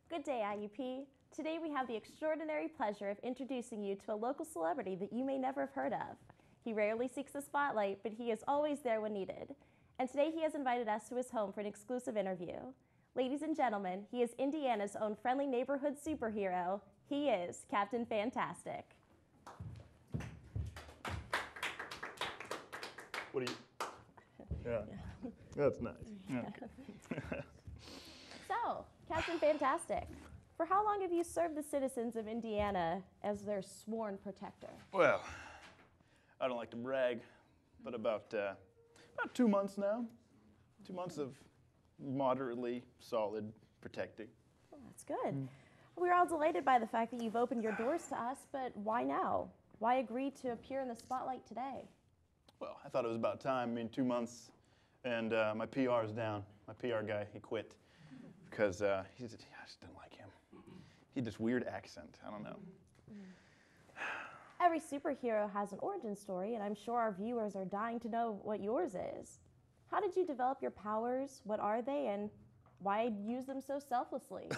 Good day, IUP. Today we have the extraordinary pleasure of introducing you to a local celebrity that you may never have heard of. He rarely seeks the spotlight, but he is always there when needed. And today he has invited us to his home for an exclusive interview. Ladies and gentlemen, he is Indiana's own friendly neighborhood superhero. He is Captain Fantastic. What do you? Yeah, that's nice. Okay. So, Captain Fantastic, for how long have you served the citizens of Indiana as their sworn protector? Well, I don't like to brag, but about 2 months now. 2 months of moderately solid protecting. Well, that's good. We're all delighted by the fact that you've opened your doors to us, but why now? Why agree to appear in the spotlight today? Well, I thought it was about time. I mean, 2 months, and my PR is down. My PR guy, he quit because I just didn't like him. He had this weird accent. I don't know. Every superhero has an origin story, and I'm sure our viewers are dying to know what yours is. How did you develop your powers? What are they, and why use them so selflessly?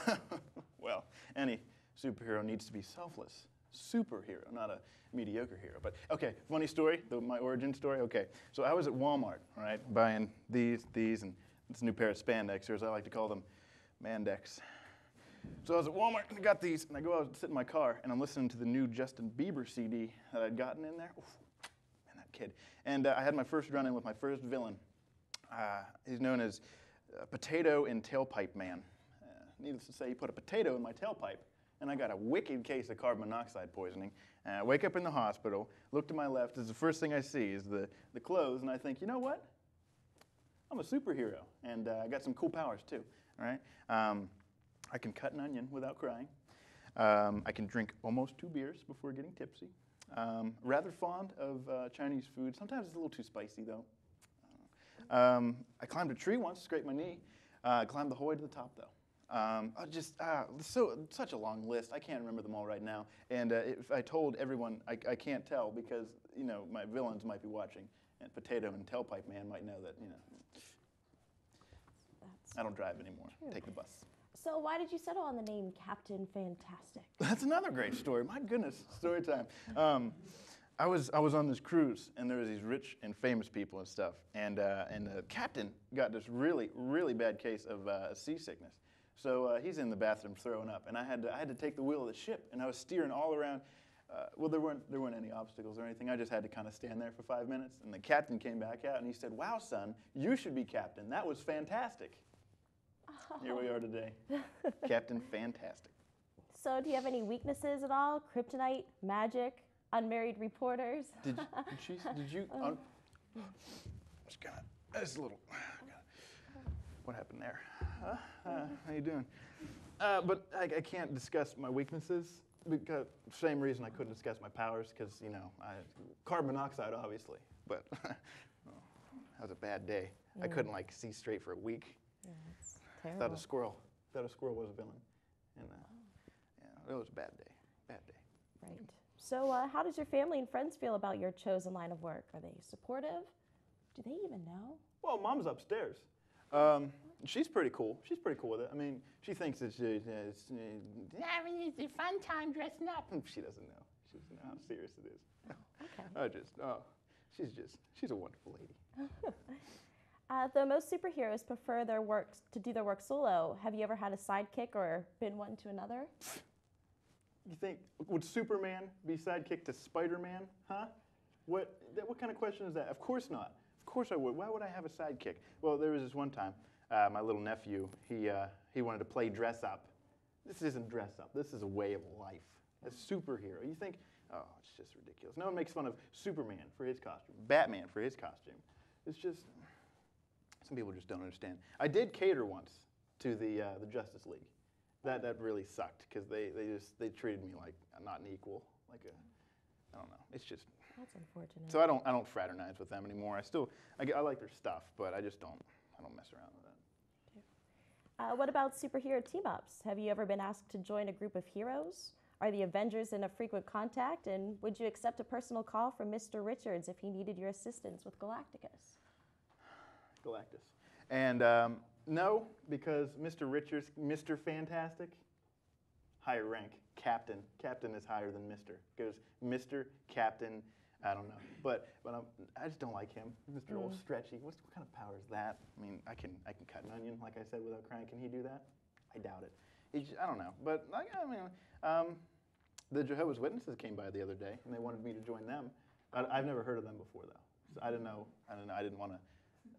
Well, any superhero needs to be selfless. Superhero, not a mediocre hero. But okay, funny story, my origin story. Okay, so I was at Walmart, right, buying these, and this new pair of spandex, or as I like to call them, Mandex. So I was at Walmart and I got these, and I go out and sit in my car, and I'm listening to the new Justin Bieber CD that I'd gotten in there. Oof, man, that kid. And I had my first run-in with my first villain. He's known as Potato and Tailpipe Man. Needless to say, he put a potato in my tailpipe, and I got a wicked case of carbon monoxide poisoning. And I wake up in the hospital, look to my left, is the first thing I see is the clothes, and I think, you know what? I'm a superhero, and I got some cool powers too, all right? I can cut an onion without crying. I can drink almost 2 beers before getting tipsy. Rather fond of Chinese food. Sometimes it's a little too spicy, though. I climbed a tree once, scraped my knee. I climbed the whole way to the top, though. Such a long list. I can't remember them all right now. And if I told everyone, I can't tell because, you know, my villains might be watching. And Potato and Tailpipe Man might know that, you know, I don't drive anymore. True. Take the bus. So why did you settle on the name Captain Fantastic? That's another great story. My goodness, story time. I was on this cruise, and there was these rich and famous people and stuff. And the captain got this really, really bad case of seasickness. So he's in the bathroom throwing up, and I had to take the wheel of the ship, and I was steering all around. Well, there weren't any obstacles or anything. I just had to kind of stand there for 5 minutes, and the captain came back out, and he said, "Wow, son, you should be captain. That was fantastic." Oh. Here we are today, Captain Fantastic. So do you have any weaknesses at all? Kryptonite, magic, unmarried reporters? Did you? Just gonna. This little. What happened there? How you doing? But I can't discuss my weaknesses because same reason I couldn't discuss my powers because, you know, carbon monoxide obviously, but that was a bad day. I couldn't like see straight for a week. Yeah, that's terrible. Thought a squirrel was a villain, and yeah, it was a bad day. Bad day. Right. So how does your family and friends feel about your chosen line of work? Are they supportive? Do they even know? Well, Mom's upstairs. She's pretty cool. She's pretty cool with it. I mean, she thinks it's having a fun time dressing up. She doesn't know. She doesn't know how serious it is. Okay. She's a wonderful lady. Though most superheroes prefer to do their work solo, have you ever had a sidekick or been one to another? You think, would Superman be sidekick to Spider-Man? Huh? What kind of question is that? Of course not. Of course I would. Why would I have a sidekick? Well, there was this one time, my little nephew, he wanted to play dress up. This isn't dress up. This is a way of life. A superhero. You think, oh, it's just ridiculous. No one makes fun of Superman for his costume, Batman for his costume. It's just, some people just don't understand. I did cater once to the Justice League. That really sucked because they treated me like not an equal, like a, I don't know. It's just. That's unfortunate. So I don't fraternize with them anymore. I like their stuff, but I just don't mess around with that. What about superhero team-ups? Have you ever been asked to join a group of heroes? Are the Avengers in a frequent contact? And would you accept a personal call from Mr. Richards if he needed your assistance with Galactus? Galactus. And no, because Mr. Richards, Mr. Fantastic, higher rank, captain. Captain is higher than Mr. Goes Mr. Captain. I don't know, but I just don't like him. Mr. Old Stretchy. What kind of power is that? I mean, I can cut an onion, like I said, without crying. Can he do that? I doubt it. I don't know, but the Jehovah's Witnesses came by the other day, and they wanted me to join them. I've never heard of them before, though. So I didn't know. I didn't want to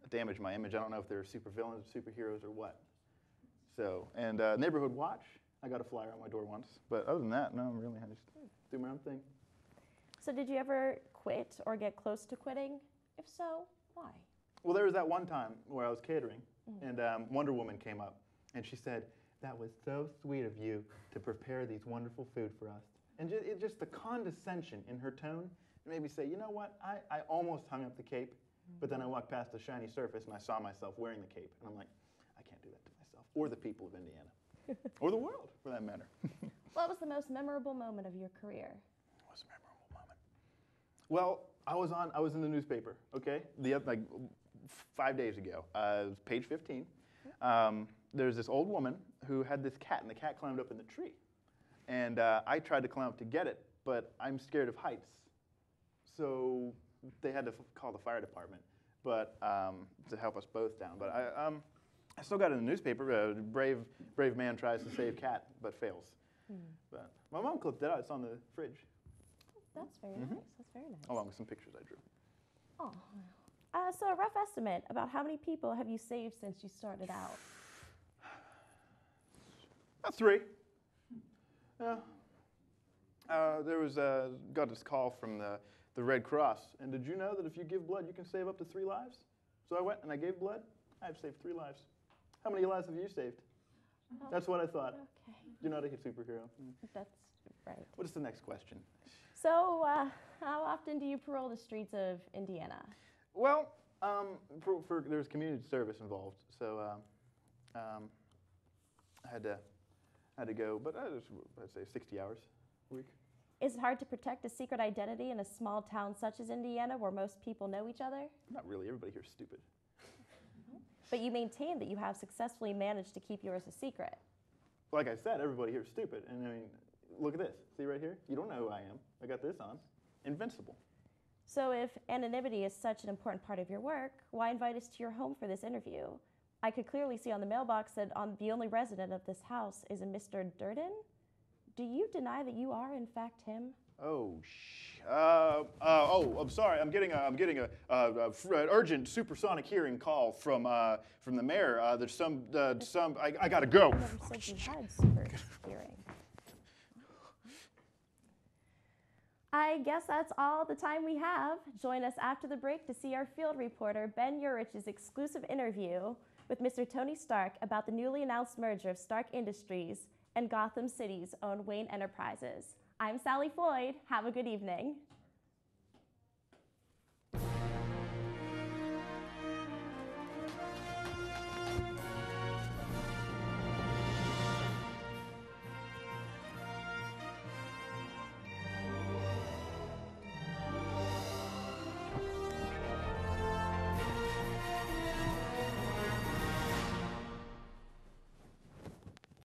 damage my image. I don't know if they're supervillains, superheroes, or what. So, and Neighborhood Watch. I got a flyer on my door once, but other than that, no, really, I just do my own thing. So did you ever quit or get close to quitting? If so, why? Well, there was that one time where I was catering, and Wonder Woman came up, and she said, "That was so sweet of you to prepare these wonderful food for us." And just the condescension in her tone made me say, you know what, I almost hung up the cape, but then I walked past a shiny surface and I saw myself wearing the cape, and I'm like, I can't do that to myself, or the people of Indiana, or the world, for that matter. What was the most memorable moment of your career? What was a memorable moment? Well, I was in the newspaper, okay? Like 5 days ago, it was page 15. There's this old woman who had this cat, and the cat climbed up in the tree. And I tried to climb up to get it, but I'm scared of heights. So they had to call the fire department, but to help us both down. But I still got it in the newspaper. A brave man tries to save cat, but fails. But my mom clipped it out. It's on the fridge. That's very nice. That's very nice. Along with some pictures I drew. Oh. So a rough estimate about how many people have you saved since you started out? About 3. Yeah. There was got this call from the Red Cross, and did you know that if you give blood, you can save up to 3 lives? So I went and I gave blood. I've saved 3 lives. How many lives have you saved? That's what I thought. Okay. You're not a superhero. That's right. What is the next question? So how often do you patrol the streets of Indiana? Well, there's community service involved, so I had to go, but I'd say 60 hours a week. Is it hard to protect a secret identity in a small town such as Indiana where most people know each other? Not really. Everybody here's stupid. But you maintain that you have successfully managed to keep yours a secret. Like I said, everybody here's stupid. And I mean, look at this. See right here? You don't know who I am. I got this on. Invincible. So if anonymity is such an important part of your work, why invite us to your home for this interview? I could clearly see on the mailbox that the only resident of this house is a Mr. Durden. Do you deny that you are, in fact, him? I'm sorry. I'm getting a urgent supersonic hearing call from the mayor. There's some. I gotta go. You never said you had super hearing. I guess that's all the time we have. Join us after the break to see our field reporter Ben Urich's exclusive interview with Mr. Tony Stark about the newly announced merger of Stark Industries and Gotham City's own Wayne Enterprises. I'm Sally Floyd. Have a good evening.